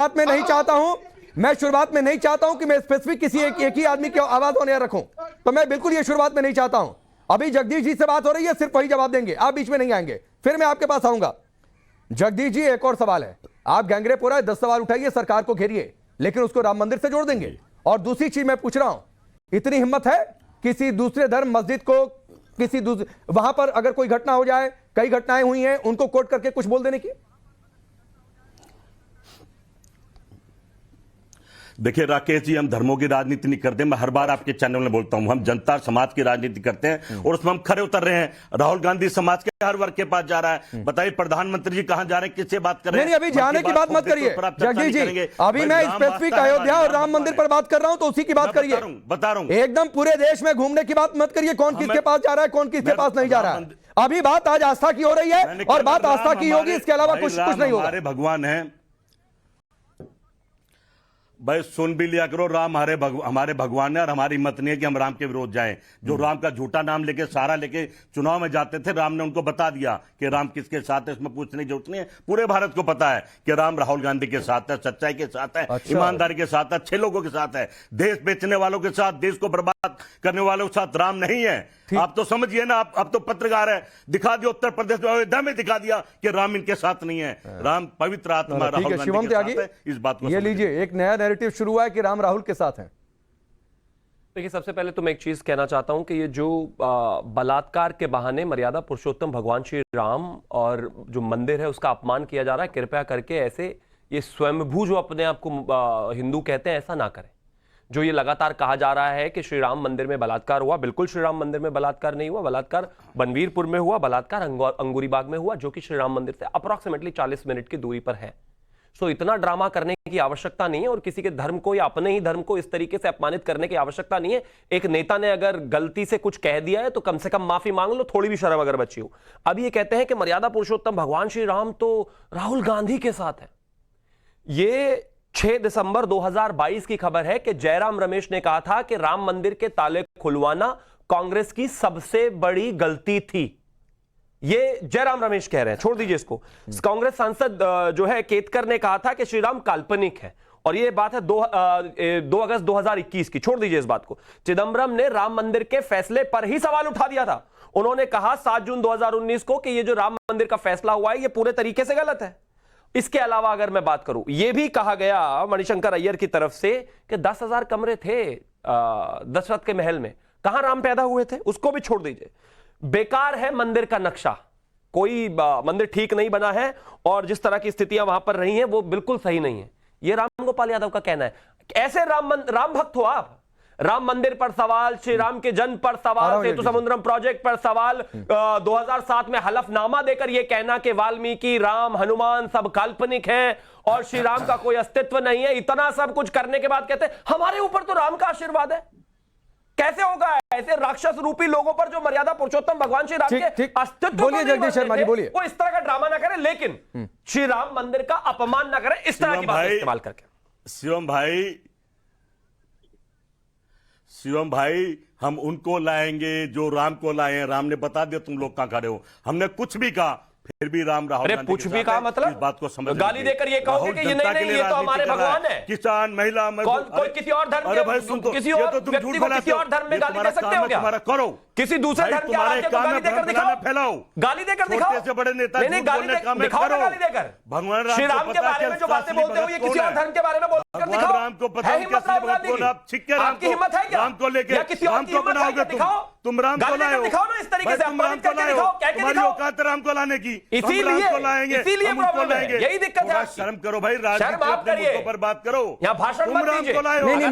शुरुआत में नहीं चाहता हूं, मैं शुरुआत में नहीं चाहता हूं कि मैं स्पेसिफिक किसी एक ही आदमी की आवाज होने रखूं, तो मैं बिल्कुल ये शुरुआत में नहीं चाहता हूं। अभी जगदीश जी से बात हो रही है, सिर्फ वही जवाब देंगे, आप बीच में नहीं आएंगे, फिर मैं आपके पास आऊंगा। जगदीश जी, एक और सवाल है, आप गैंगरेपुरा 10 सवाल उठाइए, सरकार को घेरिए, लेकिन उसको राम मंदिर से जोड़ देंगे। और दूसरी चीज मैं पूछ रहा हूं, इतनी हिम्मत है किसी दूसरे धर्म मस्जिद को, किसी दूसरे वहां पर अगर कोई घटना हो जाए, कई घटनाएं हुई हैं, उनको कोट करके कुछ बोल देने की? देखिए राकेश जी, हम धर्मों की राजनीति नहीं करते। मैं हर बार आपके चैनल में बोलता हूं, हम जनता और समाज की राजनीति करते हैं और उसमें हम खरे उतर रहे हैं। राहुल गांधी समाज के हर वर्ग के पास जा रहा है। बताइए प्रधानमंत्री जी कहां जा रहे हैं, किससे बात कर रहे हैं? नहीं, अभी जाने की बात मत करिए जगदीश जी, अभी मैं स्पेसिफिक अयोध्या और राम मंदिर पर बात कर रहा हूं, तो उसी की बात करिए। बता रहा हूं, एकदम पूरे देश में घूमने की बात मत करिए, कौन किसके पास जा रहा है, कौन किसके पास नहीं जा रहा है। अभी बात आज आस्था की हो रही है और बात आस्था की होगी, इसके अलावा कुछ नहीं होगा। हमारे भगवान है भाई, सुन भी लिया करो, राम हमारे भगवान है और हमारी हिम्मत नहीं है कि हम राम के विरोध जाएं। जो राम का झूठा नाम लेके सहारा लेके चुनाव में जाते थे, राम ने उनको बता दिया कि राम किसके साथ है, इसमें पूछने की जरूरत नहीं है। पूरे भारत को पता है कि राम राहुल गांधी के साथ है, सच्चाई के साथ है, ईमानदारी के साथ है, अच्छे लोगों के साथ है। देश बेचने वालों के साथ, देश को बर्बाद करने वालों के साथ राम नहीं है। आप तो समझिए ना, आप तो पत्रकार है, दिखा दिया उत्तर प्रदेश में, अयोध्या में दिखा दिया कि राम इनके साथ नहीं है। राम पवित्र आत्मा राहुल गांधी के साथ है। इस बात को ये लीजिए, एक नया नैरेटिव शुरू हुआ है कि राम राहुल के साथ हैं। देखिए, सबसे पहले तो मैं एक चीज कहना चाहता हूं कि ये जो बलात्कार के बहाने मर्यादा पुरुषोत्तम भगवान श्री राम और जो मंदिर है उसका अपमान किया जा रहा है, कृपया करके ऐसे ये स्वयंभू जो अपने आप को हिंदू कहते हैं, ऐसा ना करें। जो ये लगातार कहा जा रहा है कि श्री राम मंदिर में बलात्कार हुआ, बिल्कुल श्री राम मंदिर में बलात्कार नहीं हुआ। बलात्कार बनवीरपुर में हुआ, बलात्कार अंगूरी बाग में हुआ, जो कि श्री राम मंदिर से अप्रॉक्सीमेटली 40 मिनट की दूरी पर है। सो इतना ड्रामा करने की आवश्यकता नहीं है और किसी के धर्म को या अपने ही धर्म को इस तरीके से अपमानित करने की आवश्यकता नहीं है। एक नेता ने अगर गलती से कुछ कह दिया है तो कम से कम माफी मांग लो, थोड़ी भी शर्म अगर बची हो। अब ये कहते हैं कि मर्यादा पुरुषोत्तम भगवान श्री राम तो राहुल गांधी के साथ है। ये 6 दिसंबर 2022 की खबर है कि जयराम रमेश ने कहा था कि राम मंदिर के ताले खुलवाना कांग्रेस की सबसे बड़ी गलती थी। ये जयराम रमेश कह रहे हैं, छोड़ दीजिए इसको। कांग्रेस सांसद जो है केतकर ने कहा था कि श्री राम काल्पनिक है, और ये बात है 2 अगस्त 2021 की। छोड़ दीजिए इस बात को। चिदंबरम ने राम मंदिर के फैसले पर ही सवाल उठा दिया था। उन्होंने कहा 7 जून 2019 को कि ये जो राम मंदिर का फैसला हुआ है ये पूरे तरीके से गलत है। इसके अलावा अगर मैं बात करूं, यह भी कहा गया मणिशंकर अय्यर की तरफ से कि 10,000 कमरे थे दशरथ के महल में, कहां राम पैदा हुए थे, उसको भी छोड़ दीजिए। बेकार है मंदिर का नक्शा, कोई मंदिर ठीक नहीं बना है और जिस तरह की स्थितियां वहां पर रही हैं वो बिल्कुल सही नहीं है। यह राम गोपाल यादव का कहना है। ऐसे राम भक्त हो आप। राम मंदिर पर सवाल, श्री राम के जन्म पर सवाल, सेतु समुद्रम प्रोजेक्ट पर सवाल, 2007 में हलफनामा देकर यह कहना कि वाल्मीकि, राम, हनुमान सब काल्पनिक हैं और श्री राम का कोई अस्तित्व नहीं है। इतना सब कुछ करने के बाद कहते हैं हमारे ऊपर तो राम का आशीर्वाद है। कैसे होगा? ऐसे राक्षस रूपी लोगों पर जो मर्यादा पुरुषोत्तम भगवान श्री राम के अस्तित्व, बोलिए जगदीश शर्मा जी, बोलिए। वो इस तरह का ड्रामा ना करें, लेकिन श्री राम मंदिर का अपमान ना करें इस तरह की बात इस्तेमाल करके। शिवम भाई, हम उनको लाएंगे जो राम को लाए हैं। राम ने बता दिया तुम लोग कहां खड़े हो। हमने कुछ भी कहा, फिर भी राम राहुल अरे कुछ भी कहा मतलब इस बात को समझ, गाली देकर ये कहोगे कि ये नहीं ये तो हमारे भगवान है। किसान, महिला, कोई किसी और धर्म के, किसी और व्यक्ति को किसी और धर्म में गाली दे सकते हो क्या? करो किसी दूसरे धर्म के आराध्य को गाली देकर दिखाओ, फैलाओ, गाली देकर दिखाओ। छोटे से बड़े नेता नहीं गाली दिखाओ, गाली देकर। भगवान श्री राम के बारे में जो बातें बोलते हो ये किसी और धर्म के बारे में बोलकर दिखाओ। राम को पता है हिम्मत आपकी हिम्मत है क्या? राम को लेकर या किसी और की हिम्मत है क्या? दिखाओ, तुम राम को लाए हो, दिखाओ ना इस तरीके से, अपमानित करके दिखाओ, कह के तुम्हारी औकात राम को लाने की। इसीलिए प्रॉब्लम है, यही दिक्कत है। शर्म करो भाई, राजनीति अपने मुद्दों पर बात करो। यहाँ भाषण मत दीजिए। नहीं,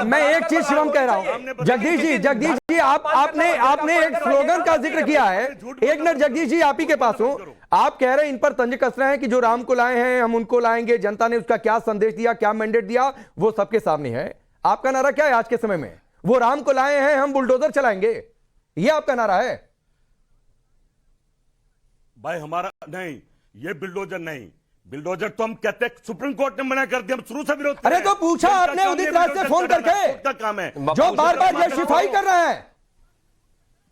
मैं एक चीज शिवम कह रहा हूँ। जगदीश जी, आपने एक स्लोगन का जिक्र किया है। एक मिनट जगदीश जी, आप ही के पास हूं। आप कह रहे हैं इन पर तंज कस रहे हैं कि जो राम को लाए हैं हम उनको लाएंगे, जनता ने उसका क्या संदेश दिया, क्या मैंडेट दिया, वो सबके सामने है। आपका नारा क्या है आज के समय में? वो राम को लाए हैं, हम बुलडोजर चलाएंगे, ये आपका नारा है भाई। हमारा नहीं, ये बुलडोजर नहीं, बुलडोजर तो हम कहते हैं सुप्रीम कोर्ट ने मना कर दिया, हम शुरू से विरोध। अरे तो पूछा आपने उदित राज से फोन करके, काम है जो बार बार जस्टिफाई कर रहा है।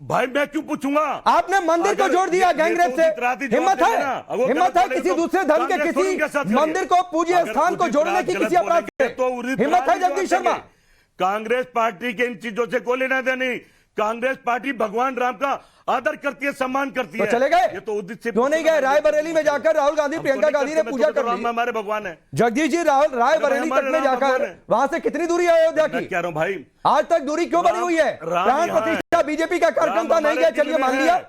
भाई मैं क्यों पूछूंगा? आपने मंदिर को अगर जोड़ दिया ये गैंगरेप तो से। इतराती जवाब हिम्मत देंगे ना। है, अगर वो हिम्मत गलत है बोले किसी तो दूसरे धर्म के कांग्रेस उनके साथ किसी करिए। मंदिर को पूज्य अगर स्थान को उदित जोड़ने राज की गलत किसी अपराध बोलेंगे से तो उदित हिम्मत है राज ही जगदीश जवाब शर्मा? देंगे। कांग्रेस पार्टी के इन चीजों से कोई लेना देना नहीं। कांग्रेस पार्टी भगवान राम का आदर करती है, सम्मान करती तो है। चले गए? ये तो उदित से क्यों नहीं गए? रायबरेली में जाकर राहुल गांधी, प्रियंका गांधी ने पूजा कर ली। हमारे भगवान है। जगदीश जी रायबरेली तक में जाकर वहां से कितनी दूरी है अयोध्या मैं की? कह रहा हूं भाई, आज तक दूरी क्यों बनी हुई है? राम प्राण यहाँ प्रतिष्ठा बीजेपी का कार्यक्रम राम था, नहीं हमारे गए, चलिए दिल में मान है, लिया।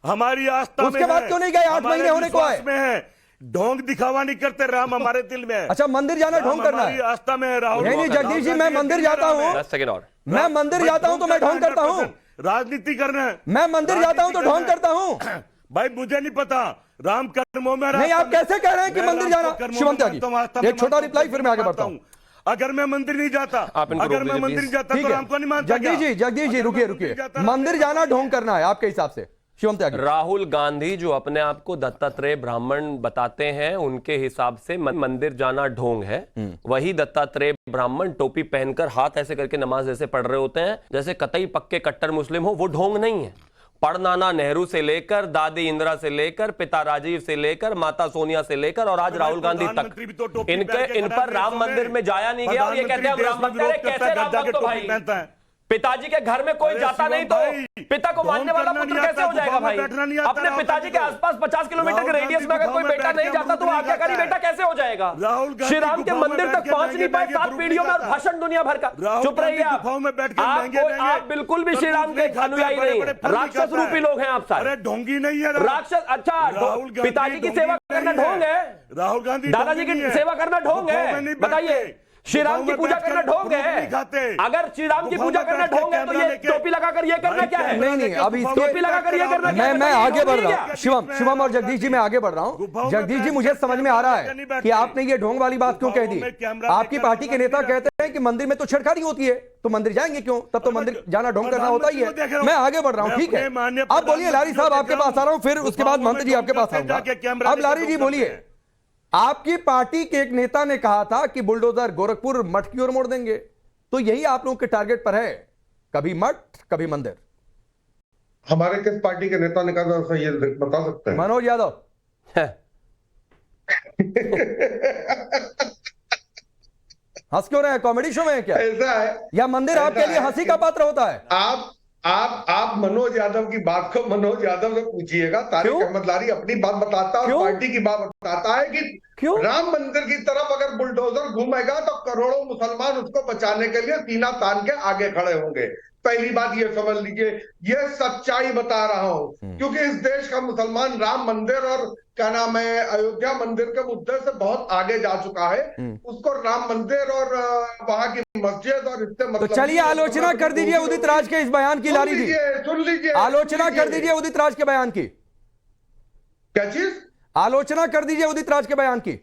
हमारी आस्था में उसके बाद है, क्यों नहीं गए? 8 हमारे महीने होने को आए। विश्वास में है। ढोंग दिखावा नहीं करते, राम हमारे दिल में है। अच्छा, मंदिर जाना ढोंग करना हमारी है? आस्था में है। राहुल नहीं, जगदीश जी, मैं मंदिर जाता हूं, 10 सेकंड और। मैं मंदिर जाता हूं तो मैं ढोंग करता हूं। राजनीति करना है। मैं मंदिर जाता हूं तो ढोंग करता हूं। भाई मुझे नहीं पता, राम कर्मों में नहीं, आप कैसे कह रहे हैं कि मैं मंदिर राम जाना? को कर्मों शिवम में त्यागी, मानता हूं, आस्था में एक छोटा मानता हूं, रिप्लाई, फिर मैं आगे मानता बढ़ता हूं। अगर मैं मंदिर नहीं जाता, आप इनको अगर रोक मैं दीजिए, मंदिर प्लीज। जाता ठीक तो राम को नहीं है मानता। जगदीश जी रुकिए मंदिर जाना ढोंग करना है आपके हिसाब से? शिवम त्यागी, राहुल गांधी जो अपने आप को दत्तात्रेय ब्राह्मण बताते हैं, उनके हिसाब से मंदिर जाना ढोंग है। वही दत्तात्रेय ब्राह्मण टोपी पहनकर हाथ ऐसे करके नमाज ऐसे पढ़ रहे होते हैं जैसे कतई पक्के कट्टर मुस्लिम हो, वो ढोंग नहीं है। पढ़नाना नेहरू से लेकर दादी इंदिरा से लेकर पिता राजीव से लेकर माता सोनिया से लेकर और आज राहुल गांधी प्रधानमंत्री भी तो तक टोपी इनके पहन के इन खड़ा पर है राम देशों में। मंदिर में जाया नहीं गया और ये कहते हैं हम राम भक्त हैं। कैसे राम भक्त हो भाई? पिताजी के घर में कोई अरे जाता शिवम नहीं तो भाई, पिता को मानने वाला ढोंग पुत्र करना कैसे नहीं हो जाएगा आता, भाई? गुफा में बैठना नहीं आता अपने राहुल पिताजी के गांधी को। आसपास 50 किलोमीटर के राहुल रेडियस में गांधी अगर कोई गुफा में बेटा बैठ नहीं के जाता तो अमरूद आज्ञाकारी नहीं बेटा खाता कैसे हो जाएगा? राहुल गांधी श्री राम के गुफाओं में मंदिर बैठ तक के पहुंच नहीं पाए, महंगे 7 महंगे पीढ़ियों में और खाता। भाषण दुनिया भर का। राहुल चुप रहिए गांधी गुफाओं में बैठ के आप महंगे कोई- महंगे आप बिल्कुल भी श्री तरबूज राम के नहीं खाता, अनुयायी बड़े नहीं बड़े है। फल नहीं राक्षस खाता रूपी लोग हैं आप सारे। अरे ढोंगी नहीं है राक्षस। अच्छा, राहुल गांधी पिताजी की ढोंगी सेवा करना नहीं ढोंग है? राहुल गांधी दादाजी ढोंगी की नहीं है। सेवा करना ढोंग गुफाओं में है? नहीं बताइए, बैठते। श्री राम गुफाओं की में पूजा बैठकर करना ढोंग फ्रूट नहीं है? खाते। अगर श्री राम की गुफाओं पूजा में करना बैठ के ढोंग है तो कैमरा ये लेके- टोपी लगाकर ये करना भाई क्या है? नहीं, अब इसके- टोपी लगाकर ये करना क्या है? मैं आगे बढ़ रहा हूँ। क्या? शिवम और जगदीश जी, मैं आगे बढ़ रहा हूँ। गुफाओं में जगदीश जी, बैठ मुझे के समझ में आ रहा कैमरा नहीं है बैठते। कि आपने ये ढोंग वाली बात क्यों कह दी। गुफाओं में कैमरा आपकी लेकर पार्टी के नेता नहीं कहते हैं कि मंदिर में तो छेड़खानी होती है, तो मंदिर जाएंगे क्यों? तब तो मंदिर जाना ढोंग करना होता ही प्रधानमंत्री को देख रहा है। हूं। मैं आगे बढ़ रहा हूँ, मैं ठीक है। अपने माननीय अब बोलिए लारी साहब, प्रधानमंत्री आपके को पास आ रहा हूँ, फिर उसके बाद गुफाओं में मंत्री जी आपके पास ढोंग करते आऊंगा। जाके कैमरा अब लेके लारी जी ढोंग बोलिए, करते हैं। आपकी पार्टी के एक नेता ने कहा था कि बुलडोजर गोरखपुर मठ की ओर मोड़ देंगे, तो यही आप लोगों के टारगेट पर है, कभी मठ कभी मंदिर। हमारे किस पार्टी के नेता ने कहा था, ये बता सकते हैं? मनोज यादव। हंस क्यों रहे हैं? कॉमेडी शो में है क्या? ऐसा है, या मंदिर आपके ऐसा लिए है हंसी का पात्र होता है? आप मनोज यादव की बात को मनोज यादव से पूछिएगा। तारिक क्यों? अहमद लारी अपनी बात बताता है क्यों? और पार्टी की बात बताता है कि क्यों? राम मंदिर की तरफ अगर बुलडोजर घूमेगा तो करोड़ों मुसलमान उसको बचाने के लिए सीना तान के आगे खड़े होंगे। पहली बात ये समझ लीजिए, ये सच्चाई बता रहा हूं, क्योंकि इस देश का मुसलमान राम मंदिर और क्या नाम है अयोध्या मंदिर के मुद्दे से बहुत आगे जा चुका है। उसको राम मंदिर और वहां की मस्जिद और इससे तो मतलब चलिए आलोचना कर दीजिए उदित राज के इस बयान की। लारी जी, सुन लीजिए, आलोचना कर दीजिए उदित राज के बयान की। क्या चीज? आलोचना कर दीजिए उदित राज के बयान की।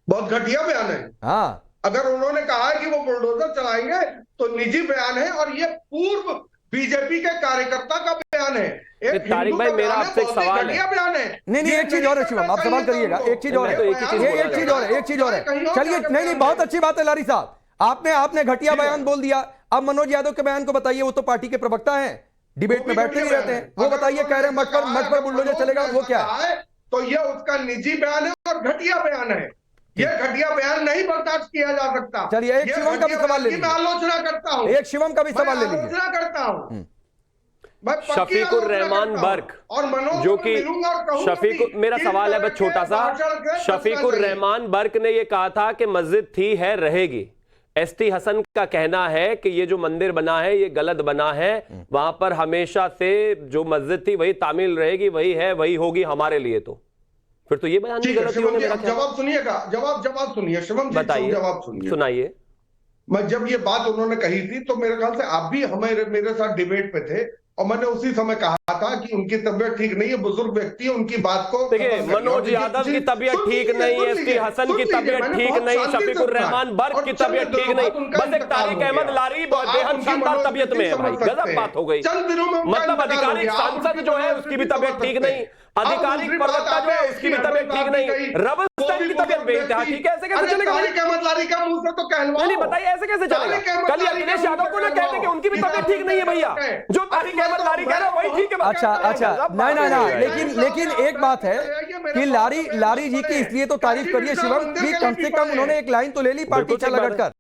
बहुत घटिया बयान है। हाँ, अगर उन्होंने कहा है कि वो बुलडोजर चलाएंगे तो निजी बयान है, और ये पूर्व बीजेपी के कार्यकर्ता का बयान है। एक तारिक हिंदू भाई, का मेरा बयान है, आपसे एक बहुत ही सवाल है। घटिया बयान है। नहीं, एक चीज और है शिवम, आप सवाल करिएगा। एक चीज और है, तो एक ही चीज ये बोला एक चीज जा और है, एक चीज और है। कहीं और चलिए, जाके नहीं, बहुत अच्छी बात है लारी साहब, आपने घटिया बयान बोल दिया। अब मनोज यादव के बयान को बताइए, वो तो पार्टी के प्रवक्ता हैं, डिबेट में बैठते नहीं रहते हैं। वो बताइए, कह रहे हैं मठ पर बुलडोजर चलेगा, वो क्या है? तो ये उसका निजी बयान है और घटिया बयान है। ये घटिया बयान नहीं बर्दाश्त किया जा सकता। चलिए, एक ये शिवम का भी घटिया सवाल ले बयान की मैं लीजिए। आलोचना करता हूँ। एक शिवम का भी सवाल ले मैं लीजिए। आलोचना करता हूँ। मैं पक्की शफीकुर आलोचना रहमान करता हूँ। बर्क, और मनोज जो को कि मिलूंगा और कहूंगा शफीकुर, कि मेरा किस सवाल है तरह बस छोटा के सा। भाषण के शफीकुर बचना चाहिए। रहमान बर्क ने यह कहा था कि मस्जिद थी है रहेगी। एसटी हसन का कहना है कि ये जो मंदिर बना है ये गलत बना है, वहां पर हमेशा से जो मस्जिद थी वही तामील रहेगी, वही है वही होगी हमारे लिए। तो फिर तो ये बयान भी ठीक है गलत ही शिवम होने जी, मेरा अब ख्याल। जवाब सुनिएगा। जवाब सुनिए शिवम जी, बताइए, जवाब सुनिए। सुनाइए। मैं जब ये बात उन्होंने कही थी तो मेरे ख्याल से आप भी मेरे साथ डिबेट पे थे, और मैंने उसी समय कहा था कि उनकी तबीयत ठीक नहीं है, बुजुर्ग व्यक्ति है, उनकी बात को देखिए, मनोज यादव की तबीयत ठीक नहीं है, एसटी हसन की तबीयत ठीक नहीं, शफीकुर रहमान बर्क की तबीयत ठीक नहीं, बस एक तारिक अहमद लारी बेहद शानदार तबीयत में है। भाई गजब बात हो गई। मतलब आधिकारिक सांसद जो है उसकी भी तबीयत ठीक नहीं, आधिकारिक दूसरी बात प्रवक्ता जो है आपने उसकी भी इसकी तबीयत ठीक अहमद नहीं, लारी रबस्टन की तबीयत बेइंतहा ठीक है, ऐसे कैसे चलेगा भाई? तारिक अहमद लारी का मुंह से तो कहलवाओ। नहीं बताइए ऐसे कैसे चलेगा? तारिक अहमद कल लारी अखिलेश का यादव को ना मुंह से कहते कि उनकी भी कहलवाओ। तबीयत ठीक नहीं है भैया, जो तारिक अहमद लारी कह रहे हैं वही ठीक है। अच्छा ना लेकिन एक बात है कि लारी जी की इसलिए तो तारीफ करिए शिवम कि कम से कम उन्होंने एक लाइन तो ले ली पार्टी बिल्कुल ठीक छल बात है। कर।